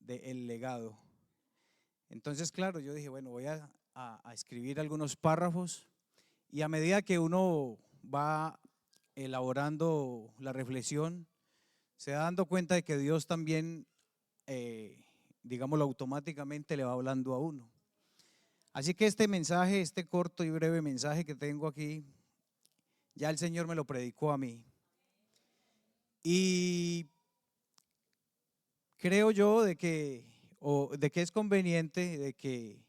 de El legado. Entonces, claro, yo dije, bueno, voy a escribir algunos párrafos y a medida que uno va elaborando la reflexión, se va dando cuenta de que Dios también, digámoslo, automáticamente le va hablando a uno. Así que este mensaje, este corto y breve mensaje que tengo aquí, ya el Señor me lo predicó a mí. Y creo yo de que es conveniente de que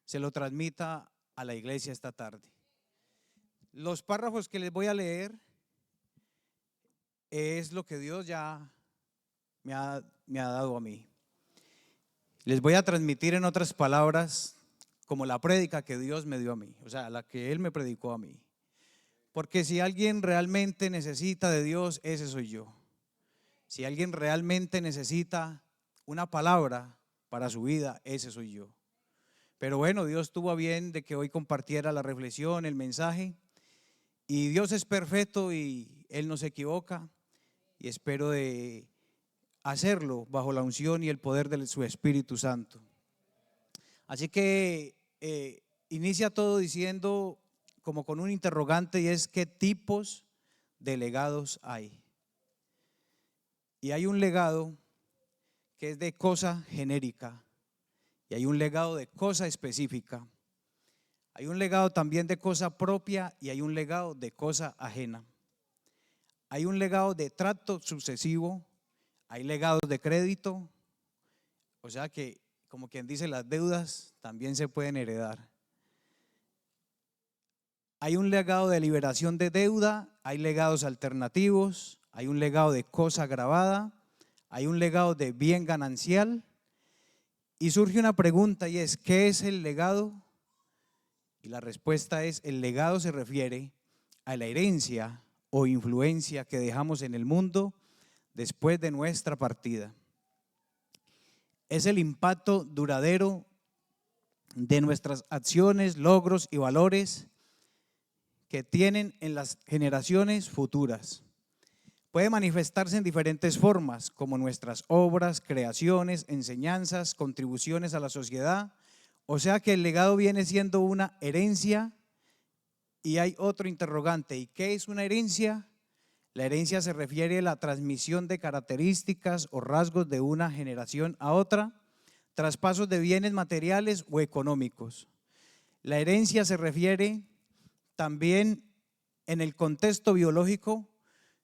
se lo transmita a la iglesia esta tarde. Los párrafos que les voy a leer es lo que Dios ya me ha dado a mí. Les voy a transmitir en otras palabras como la prédica que Dios me dio a mí, o sea, la que Él me predicó a mí. Porque si alguien realmente necesita de Dios, ese soy yo. Si alguien realmente necesita una palabra para su vida, ese soy yo. Pero bueno, Dios tuvo a bien de que hoy compartiera la reflexión, el mensaje. Y Dios es perfecto y Él no se equivoca. Y espero de hacerlo bajo la unción y el poder de su Espíritu Santo. Así que inicia todo diciendo como con un interrogante, y es: ¿qué tipos de legados hay? Y hay un legado que es de cosa genérica y hay un legado de cosa específica. Hay un legado también de cosa propia y hay un legado de cosa ajena. Hay un legado de trato sucesivo, hay legados de crédito, o sea que, como quien dice, las deudas también se pueden heredar. Hay un legado de liberación de deuda, hay legados alternativos, hay un legado de cosa grabada, hay un legado de bien ganancial. Y surge una pregunta y es: ¿qué es el legado? Y la respuesta es: el legado se refiere a la herencia o influencia que dejamos en el mundo después de nuestra partida. Es el impacto duradero de nuestras acciones, logros y valores que tienen en las generaciones futuras. Puede manifestarse en diferentes formas, como nuestras obras, creaciones, enseñanzas, contribuciones a la sociedad. O sea que el legado viene siendo una herencia. Y hay otro interrogante: ¿y qué es una herencia? La herencia se refiere a la transmisión de características o rasgos de una generación a otra, traspasos de bienes materiales o económicos. La herencia se refiere también, en el contexto biológico,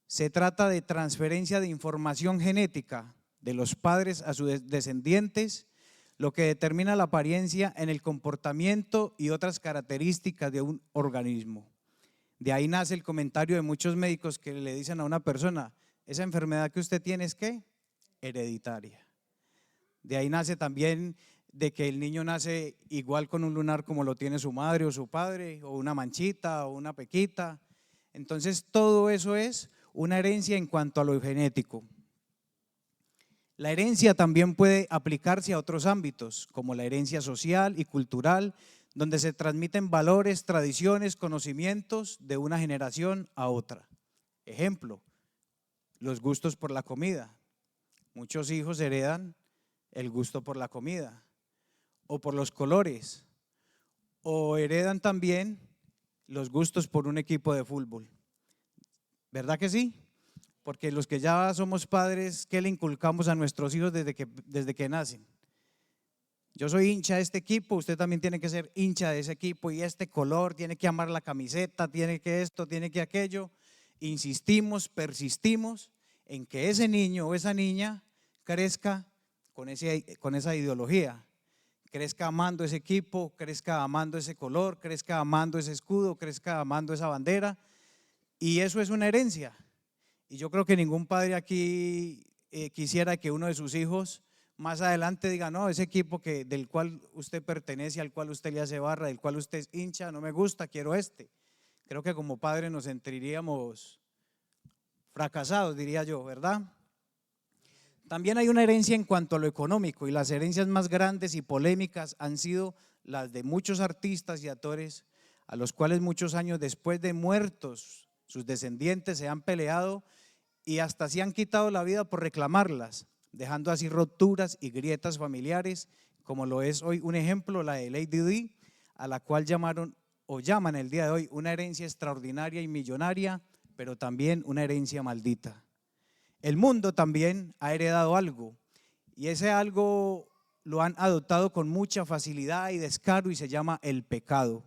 se trata de transferencia de información genética de los padres a sus descendientes, lo que determina la apariencia en el comportamiento y otras características de un organismo. De ahí nace el comentario de muchos médicos que le dicen a una persona: esa enfermedad que usted tiene es ¿qué? Hereditaria. De ahí nace también de que el niño nace igual con un lunar como lo tiene su madre o su padre, o una manchita o una pequita. Entonces todo eso es una herencia en cuanto a lo genético. La herencia también puede aplicarse a otros ámbitos, como la herencia social y cultural, donde se transmiten valores, tradiciones, conocimientos de una generación a otra. Ejemplo, los gustos por la comida. Muchos hijos heredan el gusto por la comida o por los colores, o heredan también los gustos por un equipo de fútbol. ¿Verdad que sí? Porque los que ya somos padres, ¿qué le inculcamos a nuestros hijos desde que nacen? Yo soy hincha de este equipo, usted también tiene que ser hincha de ese equipo, y este color, tiene que amar la camiseta, tiene que esto, tiene que aquello. Insistimos, persistimos en que ese niño o esa niña crezca con esa ideología, crezca amando ese equipo, crezca amando ese color, crezca amando ese escudo, crezca amando esa bandera, y eso es una herencia. Y yo creo que ningún padre aquí quisiera que uno de sus hijos más adelante diga: no, ese equipo del cual usted pertenece, al cual usted le hace barra, del cual usted es hincha, no me gusta, quiero este. Creo que como padre nos sentiríamos fracasados, diría yo, ¿verdad? También hay una herencia en cuanto a lo económico, y las herencias más grandes y polémicas han sido las de muchos artistas y actores, a los cuales muchos años después de muertos sus descendientes se han peleado y hasta se han quitado la vida por reclamarlas. dejando así rupturas y grietas familiares, como lo es hoy un ejemplo, la de Lady Di, a la cual llamaron o llaman el día de hoy una herencia extraordinaria y millonaria, pero también una herencia maldita. El mundo también ha heredado algo, y ese algo lo han adoptado con mucha facilidad y descaro, y se llama el pecado.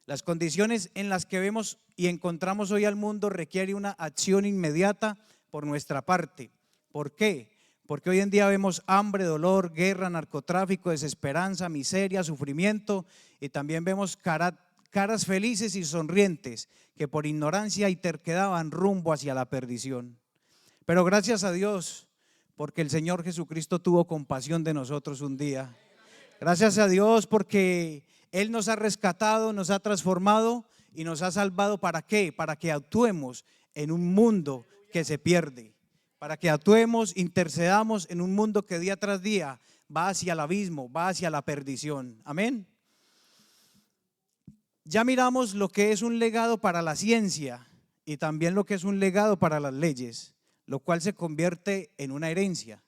Las condiciones en las que vemos y encontramos hoy al mundo requieren una acción inmediata por nuestra parte. ¿Por qué? Porque hoy en día vemos hambre, dolor, guerra, narcotráfico, desesperanza, miseria, sufrimiento, y también vemos caras felices y sonrientes que por ignorancia y terquedad van rumbo hacia la perdición. Pero gracias a Dios, porque el Señor Jesucristo tuvo compasión de nosotros un día. Gracias a Dios porque Él nos ha rescatado, nos ha transformado y nos ha salvado. ¿Para qué? Para que actuemos en un mundo que se pierde, para que actuemos, intercedamos en un mundo que día tras día va hacia el abismo, va hacia la perdición. Amén. Ya miramos lo que es un legado para la ciencia y también lo que es un legado para las leyes, lo cual se convierte en una herencia.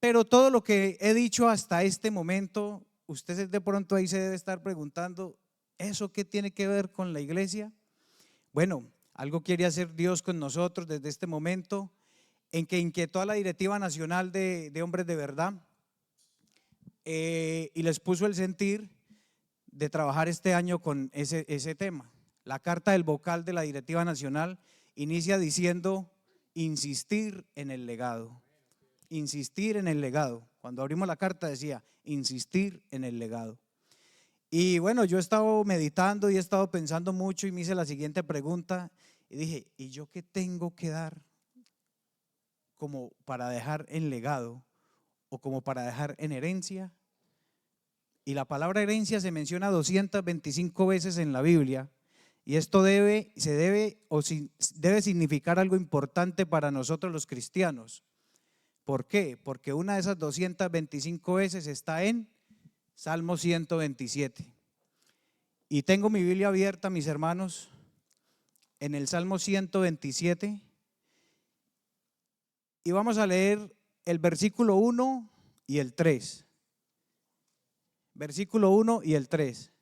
Pero todo lo que he dicho hasta este momento, usted de pronto ahí se debe estar preguntando, ¿eso qué tiene que ver con la iglesia? Bueno, algo quiere hacer Dios con nosotros desde este momento en que inquietó a la Directiva Nacional de Hombres de Verdad y les puso el sentir de trabajar este año con ese tema. La carta del vocal de la Directiva Nacional inicia diciendo insistir en el legado. Insistir en el legado. Cuando abrimos la carta decía insistir en el legado. Y bueno, yo he estado meditando y he estado pensando mucho y me hice la siguiente pregunta y dije, ¿y yo qué tengo que dar como para dejar en legado o como para dejar en herencia? Y la palabra herencia se menciona 225 veces en la Biblia, y esto debe significar algo importante para nosotros los cristianos. ¿Por qué? Porque una de esas 225 veces está en Salmo 127. Y tengo mi Biblia abierta, mis hermanos, en el Salmo 127, y vamos a leer el versículo 1 y el 3. Versículo 1 y el 3.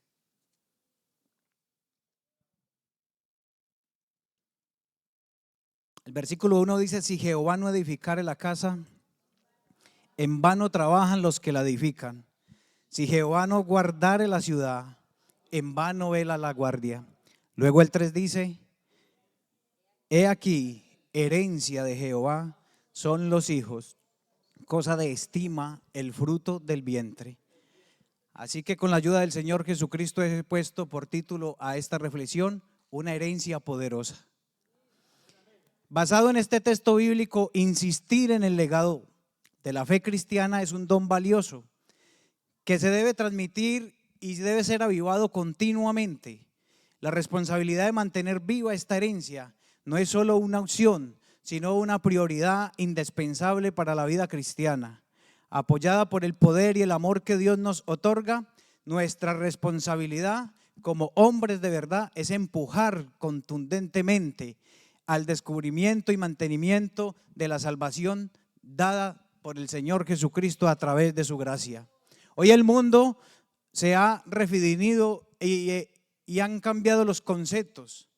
El versículo 1 dice: si Jehová no edificare la casa, en vano trabajan los que la edifican. Si Jehová no guardare la ciudad, en vano vela la guardia. Luego el 3 dice: he aquí, herencia de Jehová son los hijos, cosa de estima el fruto del vientre. Así que con la ayuda del Señor Jesucristo he puesto por título a esta reflexión: una herencia poderosa. Basado en este texto bíblico, insistir en el legado de la fe cristiana es un don valioso que se debe transmitir y debe ser avivado continuamente. La responsabilidad de mantener viva esta herencia no es solo una opción, sino una prioridad indispensable para la vida cristiana. Apoyada por el poder y el amor que Dios nos otorga, nuestra responsabilidad como hombres de verdad es empujar contundentemente al descubrimiento y mantenimiento de la salvación dada por el Señor Jesucristo a través de su gracia. Hoy el mundo se ha redefinido y han cambiado los conceptos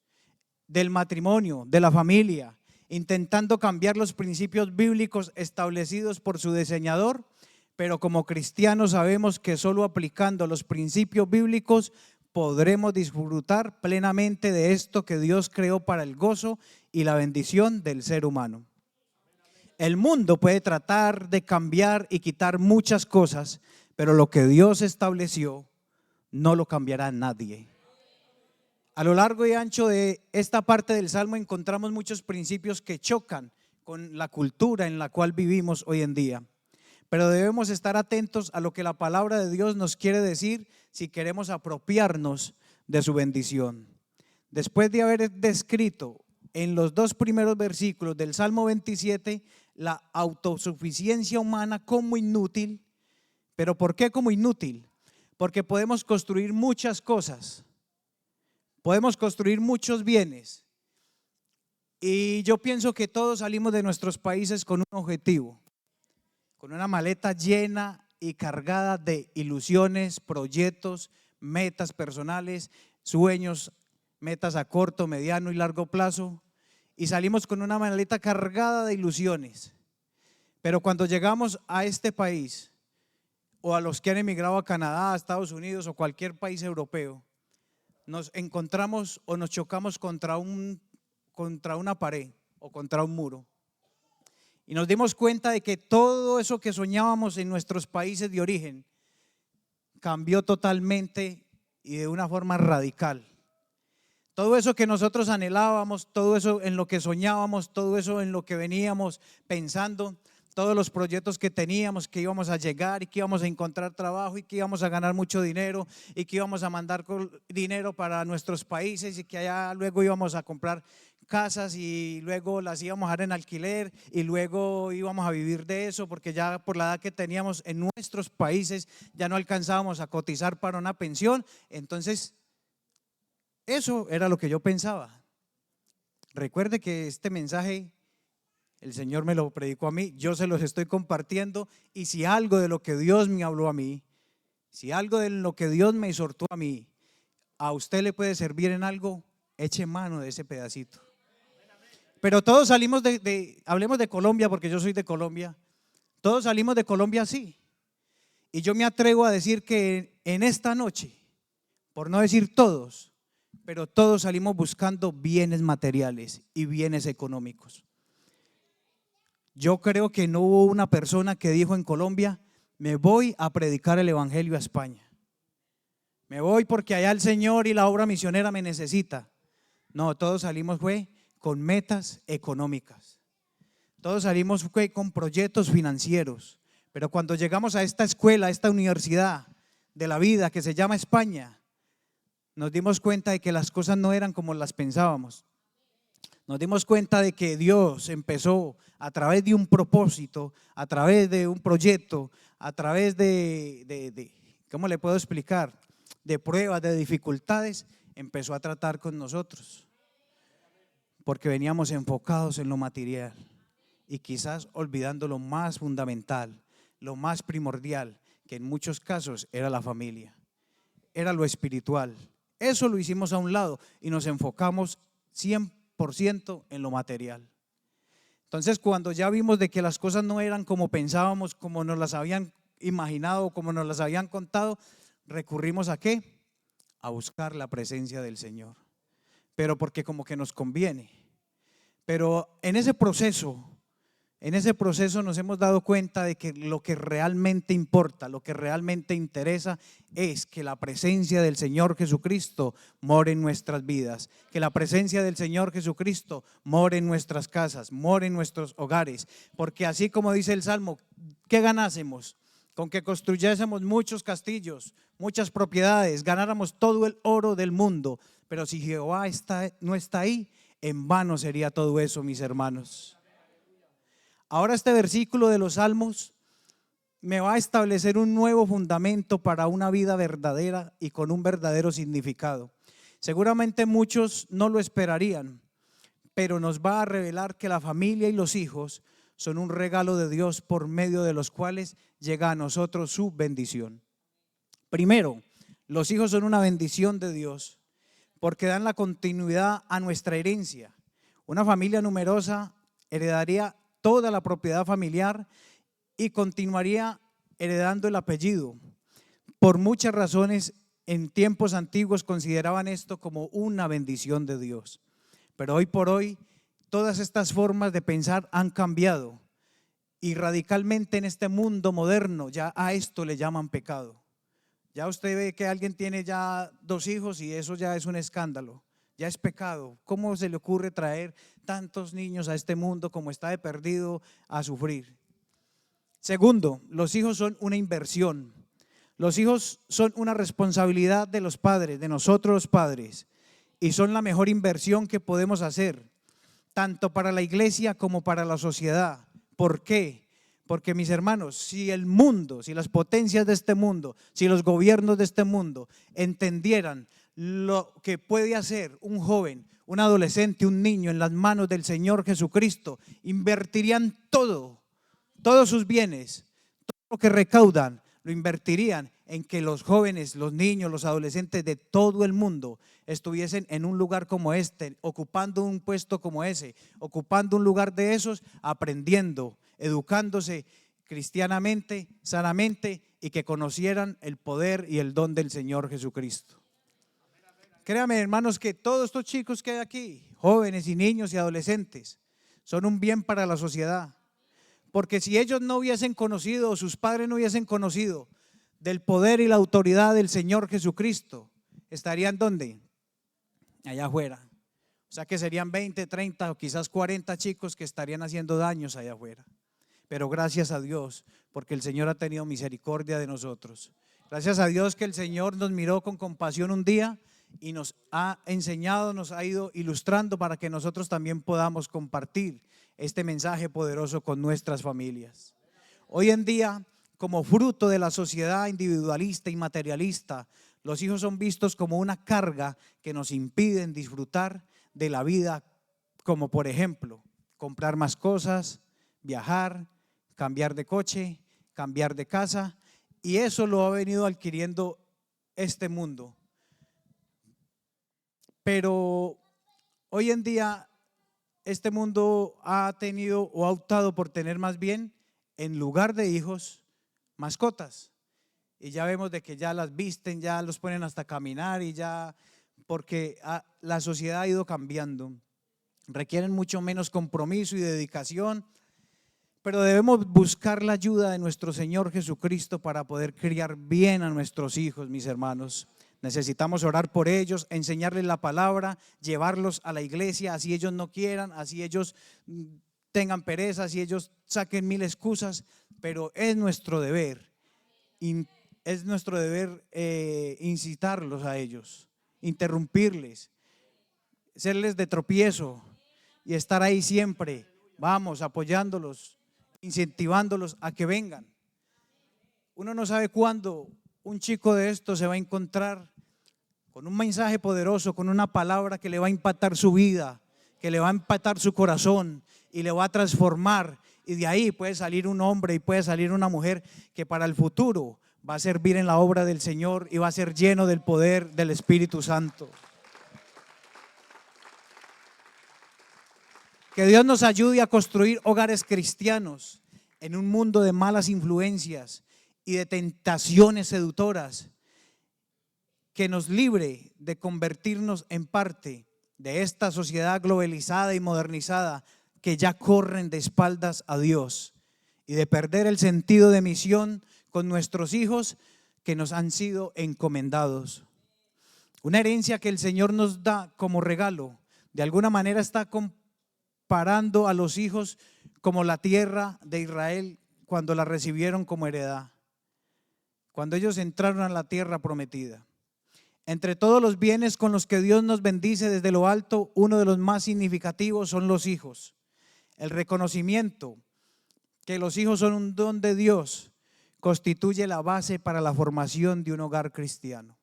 del matrimonio, de la familia, intentando cambiar los principios bíblicos establecidos por su diseñador, pero como cristianos sabemos que solo aplicando los principios bíblicos podremos disfrutar plenamente de esto que Dios creó para el gozo y la bendición del ser humano. El mundo puede tratar de cambiar y quitar muchas cosas, pero lo que Dios estableció no lo cambiará nadie. A lo largo y ancho de esta parte del Salmo encontramos muchos principios que chocan con la cultura en la cual vivimos hoy en día, pero debemos estar atentos a lo que la palabra de Dios nos quiere decir si queremos apropiarnos de su bendición. Después de haber descrito en los dos primeros versículos del Salmo 27 la autosuficiencia humana como inútil, pero ¿por qué como inútil? Porque podemos construir muchas cosas. Podemos construir muchos bienes Y yo pienso que todos salimos de nuestros países con un objetivo, con una maleta llena y cargada de ilusiones, proyectos, metas personales, sueños, metas a corto, mediano y largo plazo. Y salimos con una maleta cargada de ilusiones. Pero cuando llegamos a este país, o a los que han emigrado a Canadá, a Estados Unidos o cualquier país europeo, nos encontramos o nos chocamos contra una pared o contra un muro. Y nos dimos cuenta de que todo eso que soñábamos en nuestros países de origen cambió totalmente y de una forma radical. Todo eso que nosotros anhelábamos, todo eso en lo que soñábamos, todo eso en lo que veníamos pensando, todos los proyectos que teníamos, que íbamos a llegar y que íbamos a encontrar trabajo y que íbamos a ganar mucho dinero y que íbamos a mandar dinero para nuestros países y que allá luego íbamos a comprar casas y luego las íbamos a dar en alquiler y luego íbamos a vivir de eso, porque ya por la edad que teníamos en nuestros países ya no alcanzábamos a cotizar para una pensión. Entonces eso era lo que yo pensaba. Recuerde que este mensaje el Señor me lo predicó a mí, yo se los estoy compartiendo, y si algo de lo que Dios me habló a mí, si algo de lo que Dios me exhortó a mí, a usted le puede servir en algo, eche mano de ese pedacito. Pero todos salimos hablemos de Colombia, porque yo soy de Colombia, todos salimos de Colombia así. Y yo me atrevo a decir que en esta noche, por no decir todos, pero todos salimos buscando bienes materiales y bienes económicos. Yo creo que no hubo una persona que dijo en Colombia: me voy a predicar el evangelio a España, me voy porque allá el Señor y la obra misionera me necesita. No, todos salimos con metas económicas, todos salimos con proyectos financieros. Pero cuando llegamos a esta escuela, a esta universidad de la vida que se llama España, nos dimos cuenta de que las cosas no eran como las pensábamos. Nos dimos cuenta de que Dios empezó a través de un propósito, a través de un proyecto, a través ¿cómo le puedo explicar? De pruebas, de dificultades, empezó a tratar con nosotros. Porque veníamos enfocados en lo material y quizás olvidando lo más fundamental, lo más primordial, que en muchos casos era la familia, era lo espiritual. Eso lo hicimos a un lado y nos enfocamos 100% en lo material. Entonces, cuando ya vimos de que las cosas no eran como pensábamos, como nos las habían imaginado, como nos las habían contado, recurrimos ¿a qué? A buscar la presencia del Señor, pero porque como que nos conviene. Pero en ese proceso nos hemos dado cuenta de que lo que realmente importa, lo que realmente interesa es que la presencia del Señor Jesucristo more en nuestras vidas, que la presencia del Señor Jesucristo more en nuestras casas, more en nuestros hogares. Porque así como dice el Salmo, ¿qué ganásemos? Con que construyésemos muchos castillos, muchas propiedades, ganáramos todo el oro del mundo, pero si Jehová no está ahí, en vano sería todo eso, mis hermanos. Ahora este versículo de los Salmos me va a establecer un nuevo fundamento para una vida verdadera y con un verdadero significado. Seguramente muchos no lo esperarían, pero nos va a revelar que la familia y los hijos son un regalo de Dios por medio de los cuales llega a nosotros su bendición. Primero, los hijos son una bendición de Dios porque dan la continuidad a nuestra herencia. Una familia numerosa heredaría toda la propiedad familiar y continuaría heredando el apellido. Por muchas razones, en tiempos antiguos consideraban esto como una bendición de Dios. Pero hoy por hoy, todas estas formas de pensar han cambiado y radicalmente en este mundo moderno ya a esto le llaman pecado. Ya usted ve que alguien tiene ya 2 hijos y eso ya es un escándalo. Ya es pecado. ¿Cómo se le ocurre traer tantos niños a este mundo como está de perdido a sufrir? Segundo, los hijos son una inversión. Los hijos son una responsabilidad de los padres, de nosotros los padres, y son la mejor inversión que podemos hacer, tanto para la iglesia como para la sociedad. ¿Por qué? Porque, mis hermanos, si el mundo, si las potencias de este mundo, si los gobiernos de este mundo entendieran lo que puede hacer un joven, un adolescente, un niño en las manos del Señor Jesucristo, invertirían todos sus bienes, todo lo que recaudan, lo invertirían en que los jóvenes, los niños, los adolescentes de todo el mundo estuviesen en un lugar como este, ocupando un puesto como ese, ocupando un lugar de esos, aprendiendo, educándose cristianamente, sanamente, y que conocieran el poder y el don del Señor Jesucristo. Créanme, hermanos, que todos estos chicos que hay aquí, jóvenes y niños y adolescentes, son un bien para la sociedad. Porque si ellos no hubiesen conocido, o sus padres no hubiesen conocido del poder y la autoridad del Señor Jesucristo, ¿estarían dónde? Allá afuera. O sea que serían 20, 30 o quizás 40 chicos que estarían haciendo daños allá afuera. Pero gracias a Dios, porque el Señor ha tenido misericordia de nosotros. Gracias a Dios que el Señor nos miró con compasión un día y nos ha enseñado, nos ha ido ilustrando para que nosotros también podamos compartir este mensaje poderoso con nuestras familias. Hoy en día, como fruto de la sociedad individualista y materialista, los hijos son vistos como una carga que nos impiden disfrutar de la vida, como por ejemplo, comprar más cosas, viajar, cambiar de coche, cambiar de casa, y eso lo ha venido adquiriendo este mundo. Pero hoy en día este mundo ha tenido o ha optado por tener más bien, en lugar de hijos, mascotas. Y ya vemos de que ya las visten, ya los ponen hasta caminar y ya, porque la sociedad ha ido cambiando. Requieren mucho menos compromiso y dedicación, pero debemos buscar la ayuda de nuestro Señor Jesucristo para poder criar bien a nuestros hijos, mis hermanos. Necesitamos orar por ellos, enseñarles la palabra, llevarlos a la iglesia, así ellos no quieran, así ellos tengan pereza, así ellos saquen mil excusas, pero es nuestro deber, incitarlos a ellos, interrumpirles, serles de tropiezo y estar ahí siempre, vamos, apoyándolos, incentivándolos a que vengan. Uno no sabe cuándo un chico de estos se va a encontrar con un mensaje poderoso, con una palabra que le va a impactar su vida, que le va a impactar su corazón y le va a transformar, y de ahí puede salir un hombre y puede salir una mujer que para el futuro va a servir en la obra del Señor y va a ser lleno del poder del Espíritu Santo. Que Dios nos ayude a construir hogares cristianos en un mundo de malas influencias y de tentaciones seductoras, que nos libre de convertirnos en parte de esta sociedad globalizada y modernizada que ya corren de espaldas a Dios, y de perder el sentido de misión con nuestros hijos que nos han sido encomendados. Una herencia que el Señor nos da como regalo, de alguna manera está comparando a los hijos como la tierra de Israel cuando la recibieron como heredad, cuando ellos entraron a la tierra prometida. Entre todos los bienes con los que Dios nos bendice desde lo alto, uno de los más significativos son los hijos. El reconocimiento que los hijos son un don de Dios constituye la base para la formación de un hogar cristiano.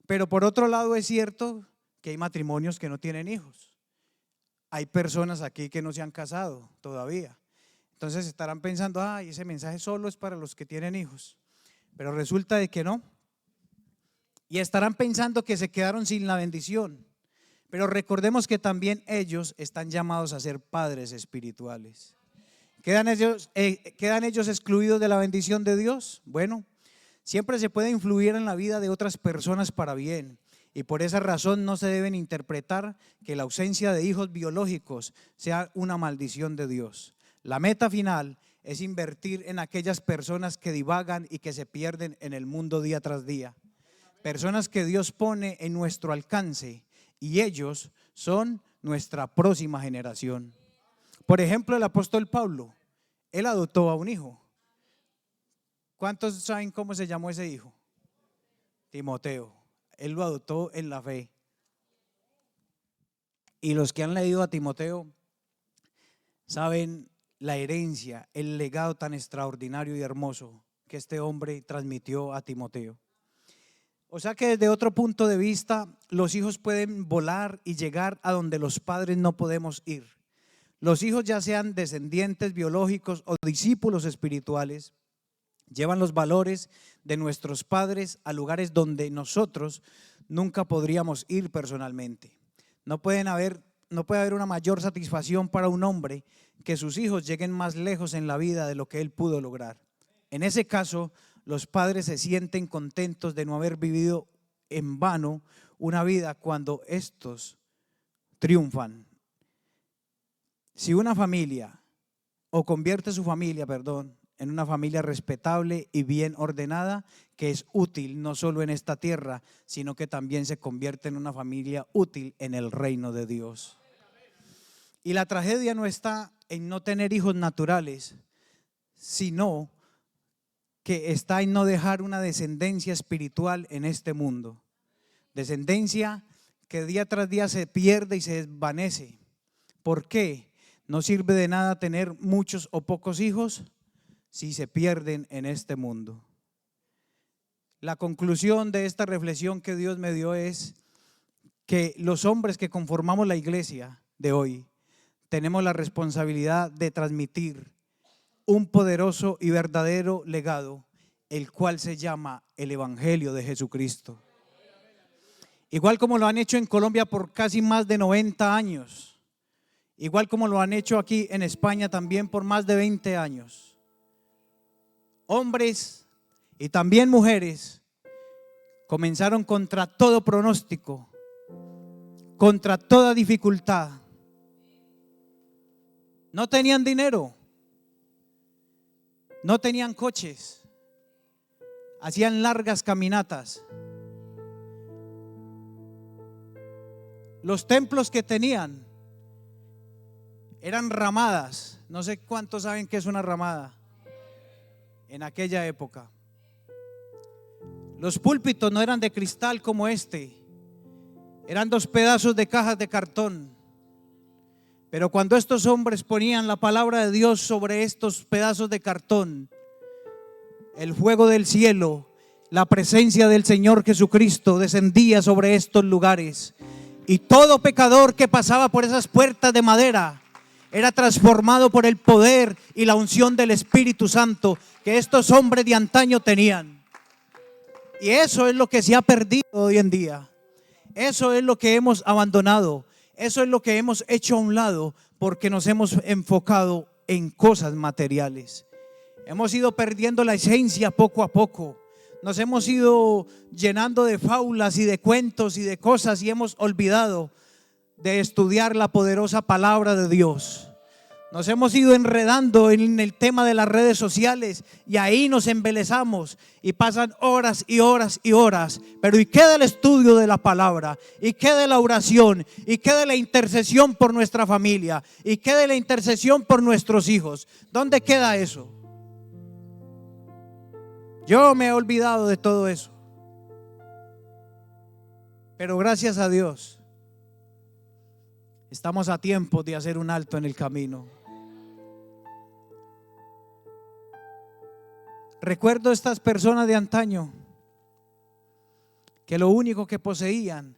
Pero por otro lado es cierto que hay matrimonios que no tienen hijos. Hay personas aquí que no se han casado todavía. Entonces estarán pensando, ay, ese mensaje solo es para los que tienen hijos. Pero resulta de que no. Y estarán pensando que se quedaron sin la bendición. Pero recordemos que también ellos están llamados a ser padres espirituales. ¿Quedan ellos excluidos de la bendición de Dios? Bueno, siempre se puede influir en la vida de otras personas para bien, y por esa razón no se deben interpretar que la ausencia de hijos biológicos sea una maldición de Dios. La meta final es invertir en aquellas personas que divagan y que se pierden en el mundo día tras día. Personas que Dios pone en nuestro alcance, y ellos son nuestra próxima generación. Por ejemplo, el apóstol Pablo, él adoptó a un hijo. ¿Cuántos saben cómo se llamó ese hijo? Timoteo. Él lo adoptó en la fe. Y los que han leído a Timoteo saben la herencia, el legado tan extraordinario y hermoso que este hombre transmitió a Timoteo. O sea que desde otro punto de vista, los hijos pueden volar y llegar a donde los padres no podemos ir. Los hijos, ya sean descendientes biológicos o discípulos espirituales, llevan los valores de nuestros padres a lugares donde nosotros nunca podríamos ir personalmente. No puede haber una mayor satisfacción para un hombre que sus hijos lleguen más lejos en la vida de lo que él pudo lograr. En ese caso, los padres se sienten contentos de no haber vivido en vano una vida cuando estos triunfan. Si una familia, o convierte su familia, en una familia respetable y bien ordenada, que es útil no solo en esta tierra, sino que también se convierte en una familia útil en el reino de Dios. Y la tragedia no está en no tener hijos naturales, sino que está en no dejar una descendencia espiritual en este mundo. Descendencia que día tras día se pierde y se desvanece. ¿Por qué? No sirve de nada tener muchos o pocos hijos si se pierden en este mundo. La conclusión de esta reflexión que Dios me dio es que los hombres que conformamos la iglesia de hoy tenemos la responsabilidad de transmitir un poderoso y verdadero legado, el cual se llama el Evangelio de Jesucristo. Igual como lo han hecho en Colombia por casi más de 90 años, igual como lo han hecho aquí en España también por más de 20 años. Hombres y también mujeres comenzaron contra todo pronóstico, contra toda dificultad. No tenían dinero, no tenían coches, hacían largas caminatas. Los templos que tenían eran ramadas. No sé cuántos saben qué es una ramada en aquella época. Los púlpitos no eran de cristal como este, eran 2 pedazos de cajas de cartón. Pero cuando estos hombres ponían la palabra de Dios sobre estos pedazos de cartón, el fuego del cielo, la presencia del Señor Jesucristo descendía sobre estos lugares, y todo pecador que pasaba por esas puertas de madera era transformado por el poder y la unción del Espíritu Santo que estos hombres de antaño tenían. Y eso es lo que se ha perdido hoy en día. Eso es lo que hemos abandonado. Eso es lo que hemos hecho a un lado porque nos hemos enfocado en cosas materiales. Hemos ido perdiendo la esencia poco a poco. Nos hemos ido llenando de fábulas y de cuentos y de cosas y hemos olvidado de estudiar la poderosa palabra de Dios. Nos hemos ido enredando en el tema de las redes sociales y ahí nos embelezamos y pasan horas y horas y horas. Pero ¿y qué del estudio de la palabra? ¿Y qué de la oración? ¿Y qué de la intercesión por nuestra familia? ¿Y qué de la intercesión por nuestros hijos? ¿Dónde queda eso? Yo me he olvidado de todo eso. Pero gracias a Dios estamos a tiempo de hacer un alto en el camino. Recuerdo estas personas de antaño que lo único que poseían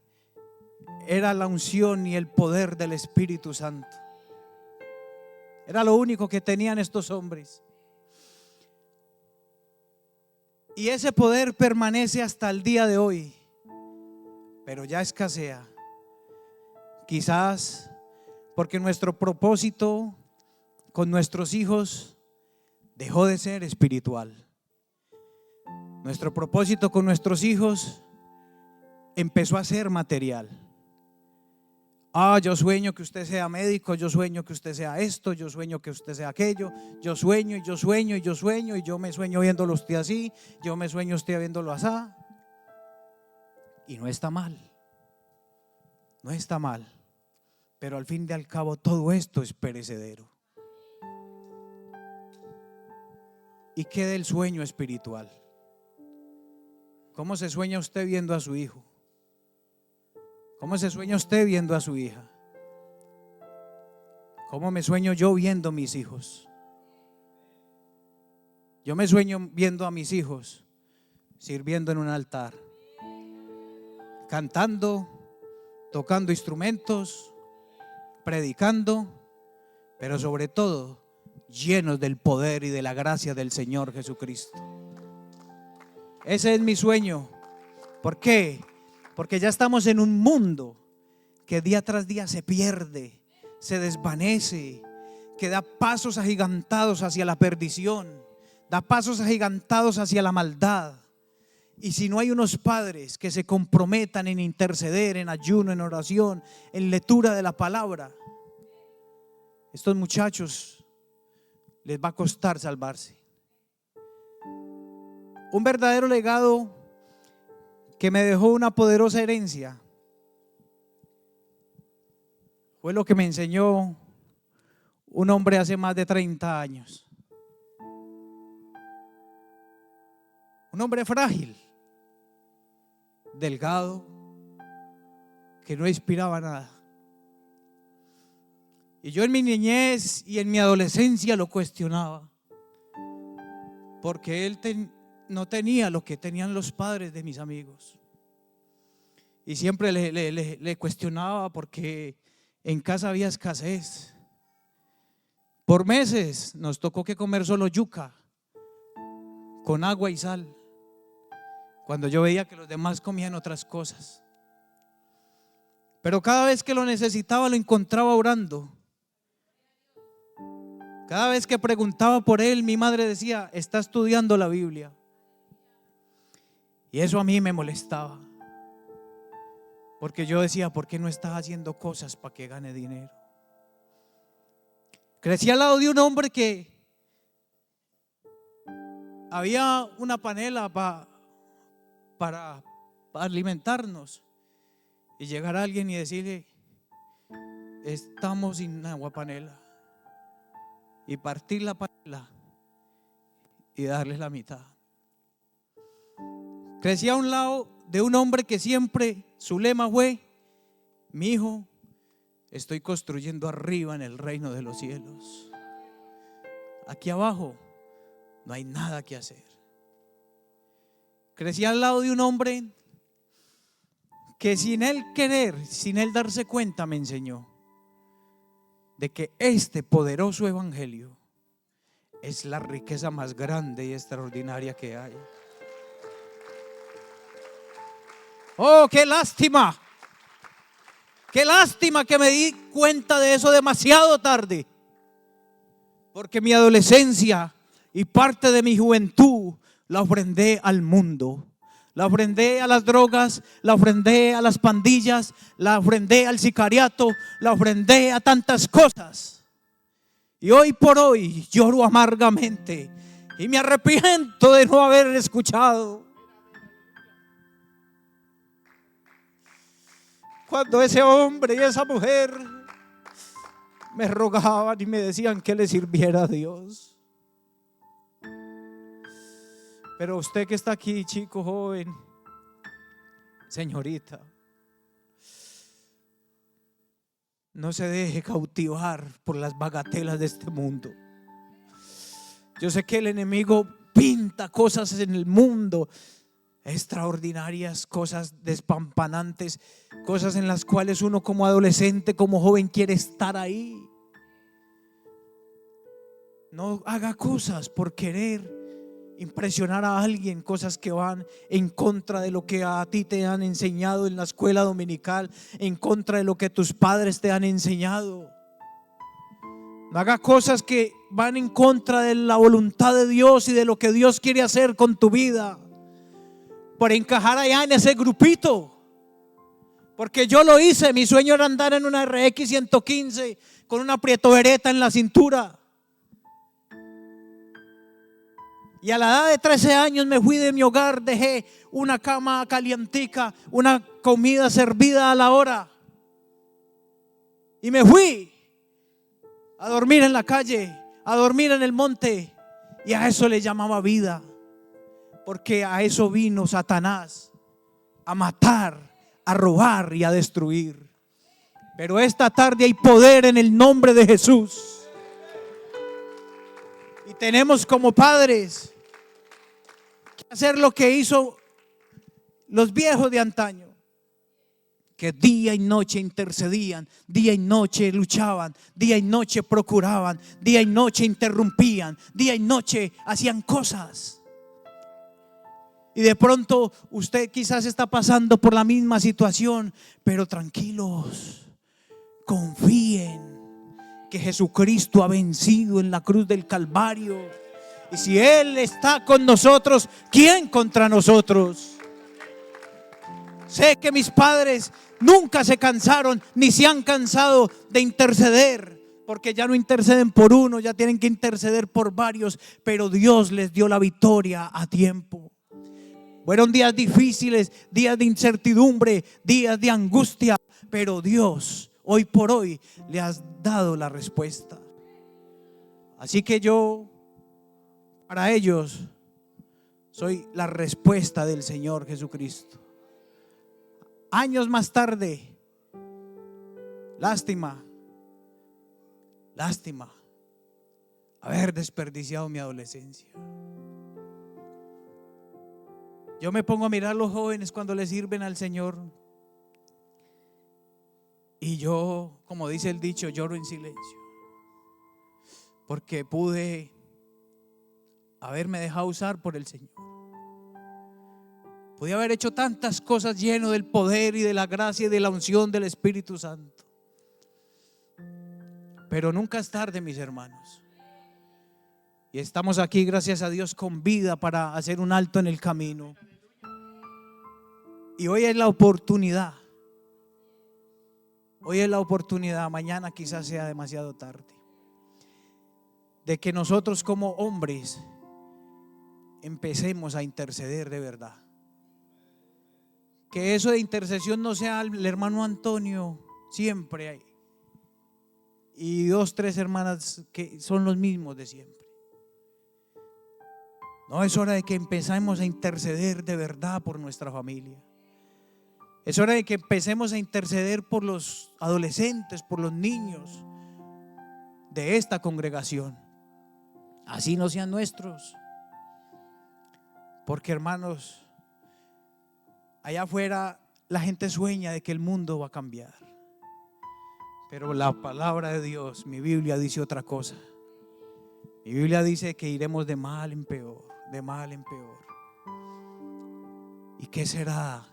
era la unción y el poder del Espíritu Santo. Era lo único que tenían estos hombres. Y ese poder permanece hasta el día de hoy, pero ya escasea. Quizás porque nuestro propósito con nuestros hijos dejó de ser espiritual. Nuestro propósito con nuestros hijos empezó a ser material. Yo sueño que usted sea médico, yo sueño que usted sea esto, yo sueño que usted sea aquello, yo sueño y yo sueño y yo sueño y yo me sueño viéndolo usted así, yo me sueño usted viéndolo así. Y no está mal, no está mal, pero al fin y al cabo todo esto es perecedero. ¿Y qué del sueño espiritual? ¿Cómo se sueña usted viendo a su hijo? ¿Cómo se sueña usted viendo a su hija? ¿Cómo me sueño yo viendo a mis hijos? Yo me sueño viendo a mis hijos sirviendo en un altar. cantando, tocando instrumentos, predicando, pero sobre todo llenos del poder y de la gracia del Señor Jesucristo. Ese es mi sueño. ¿Por qué? Porque ya estamos en un mundo que día tras día se pierde, se desvanece, que da pasos agigantados hacia la perdición, da pasos agigantados hacia la maldad. Y si no hay unos padres que se comprometan en interceder, en ayuno, en oración, en lectura de la palabra, estos muchachos les va a costar salvarse. Un verdadero legado que me dejó una poderosa herencia fue lo que me enseñó un hombre hace más de 30 años. Un hombre frágil, delgado, que no inspiraba nada. Y yo en mi niñez y en mi adolescencia lo cuestionaba, porque él no tenía lo que tenían los padres de mis amigos. Y siempre le cuestionaba porque en casa había escasez. Por meses nos tocó que comer solo yuca con agua y sal, cuando yo veía que los demás comían otras cosas. Pero cada vez que lo necesitaba lo encontraba orando. Cada vez que preguntaba por él, mi madre decía: está estudiando la Biblia. Y eso a mí me molestaba, porque yo decía: ¿por qué no estás haciendo cosas para que gane dinero? Crecí al lado de un hombre que había una panela para alimentarnos, y llegar a alguien y decirle: estamos sin agua panela, y partir la panela y darles la mitad. Crecí a un lado de un hombre que siempre su lema fue: mi hijo, estoy construyendo arriba en el reino de los cielos. Aquí abajo no hay nada que hacer. Crecí al lado de un hombre que sin él querer, sin él darse cuenta, me enseñó de que este poderoso evangelio es la riqueza más grande y extraordinaria que hay. Oh, qué lástima que me di cuenta de eso demasiado tarde, porque mi adolescencia y parte de mi juventud la ofrendé al mundo, la ofrendé a las drogas, la ofrendé a las pandillas, la ofrendé al sicariato, la ofrendé a tantas cosas. Y hoy por hoy lloro amargamente y me arrepiento de no haber escuchado cuando ese hombre y esa mujer me rogaban y me decían que le sirviera a Dios. Pero usted que está aquí, chico, joven, señorita, no se deje cautivar por las bagatelas de este mundo. Yo sé que el enemigo pinta cosas en el mundo extraordinarias, cosas despampanantes, cosas en las cuales uno como adolescente, como joven, quiere estar ahí. No haga cosas por querer impresionar a alguien, cosas que van en contra de lo que a ti te han enseñado en la escuela dominical, en contra de lo que tus padres te han enseñado. No haga cosas que van en contra de la voluntad de Dios y de lo que Dios quiere hacer con tu vida, por encajar allá en ese grupito. Porque yo lo hice. Mi sueño era andar en una RX 115 con una Prieto Beretta en la cintura. Y a la edad de 13 años me fui de mi hogar, dejé una cama calientica, una comida servida a la hora, y me fui a dormir en la calle, a dormir en el monte. Y a eso le llamaba vida, porque a eso vino Satanás, a matar, a robar y a destruir. Pero esta tarde hay poder en el nombre de Jesús, y tenemos como padres que hacer lo que hizo los viejos de antaño. que día y noche intercedían, día y noche luchaban, día y noche procuraban, día y noche interrumpían, día y noche hacían cosas. Y de pronto usted quizás está pasando por la misma situación, pero tranquilos, confíen que Jesucristo ha vencido en la cruz del Calvario. Y si Él está con nosotros, ¿quién contra nosotros? Sé que mis padres nunca se cansaron ni se han cansado de interceder, porque ya no interceden por uno, ya tienen que interceder por varios, pero Dios les dio la victoria a tiempo. Fueron días difíciles, días de incertidumbre, días de angustia, pero Dios hoy por hoy le has dado la respuesta. Así que yo, para ellos, soy la respuesta del Señor Jesucristo. Años más tarde, lástima haber desperdiciado mi adolescencia. Yo me pongo a mirar a los jóvenes cuando les sirven al Señor y yo, como dice el dicho, lloro en silencio, porque pude haberme dejado usar por el Señor. Pude haber hecho tantas cosas lleno del poder y de la gracia y de la unción del Espíritu Santo. Pero nunca es tarde, mis hermanos. Y estamos aquí, gracias a Dios, con vida para hacer un alto en el camino. Y hoy es la oportunidad. Hoy es la oportunidad, mañana quizás sea demasiado tarde, de que nosotros como hombres empecemos a interceder de verdad. Que eso de intercesión no sea el hermano Antonio siempre hay, y 2, 3 hermanas que son los mismos de siempre. No, es hora de que empecemos a interceder de verdad por nuestra familia. Es hora de que empecemos a interceder por los adolescentes, por los niños de esta congregación. Así no sean nuestros. Porque, hermanos, allá afuera la gente sueña de que el mundo va a cambiar. Pero la palabra de Dios, mi Biblia dice otra cosa. Mi Biblia dice que iremos de mal en peor, de mal en peor. ¿Y qué será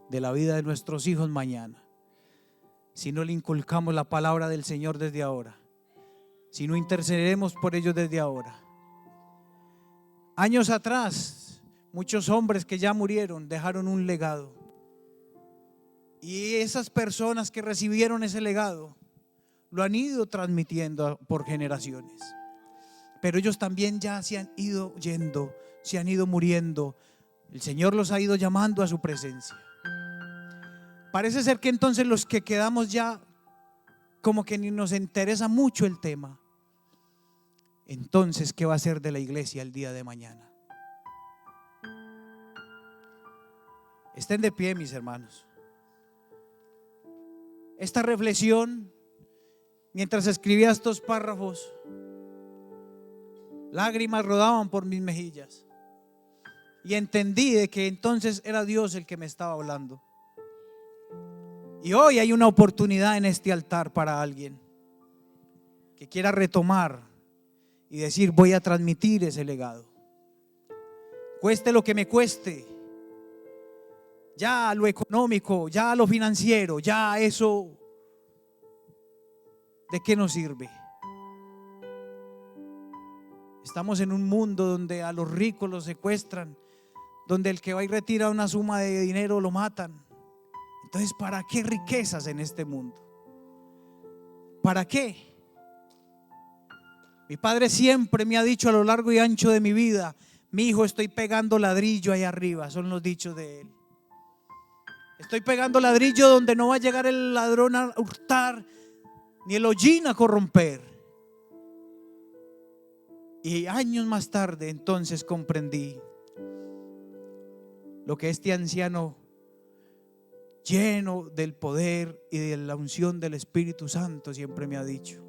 de la vida de nuestros hijos mañana si no le inculcamos la palabra del Señor desde ahora? Si no intercederemos por ellos desde ahora. Años atrás, muchos hombres que ya murieron dejaron un legado. Y esas personas que recibieron ese legado lo han ido transmitiendo por generaciones. Pero ellos también ya se han ido yendo, se han ido muriendo. El Señor los ha ido llamando a su presencia. Parece ser que entonces los que quedamos ya como que ni nos interesa mucho el tema. Entonces, ¿qué va a ser de la iglesia el día de mañana? Estén de pie, mis hermanos. Esta reflexión, mientras escribía estos párrafos, lágrimas rodaban por mis mejillas y entendí de que entonces era Dios el que me estaba hablando. Y hoy hay una oportunidad en este altar para alguien que quiera retomar y decir: voy a transmitir ese legado, cueste lo que me cueste. Ya lo económico, ya lo financiero, ya eso, ¿de qué nos sirve? Estamos en un mundo donde a los ricos los secuestran, donde el que va y retira una suma de dinero lo matan. Entonces, ¿para qué riquezas en este mundo? ¿Para qué? Mi padre siempre me ha dicho a lo largo y ancho de mi vida: mi hijo, estoy pegando ladrillo ahí arriba. Son los dichos de él. Estoy pegando ladrillo donde no va a llegar el ladrón a hurtar, ni el hollín a corromper. Y años más tarde entonces comprendí lo que este anciano, lleno del poder y de la unción del Espíritu Santo, siempre me ha dicho: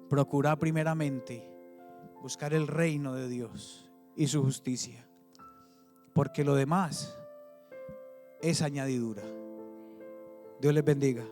procura primeramente buscar el reino de Dios y su justicia, porque lo demás es añadidura. Dios les bendiga.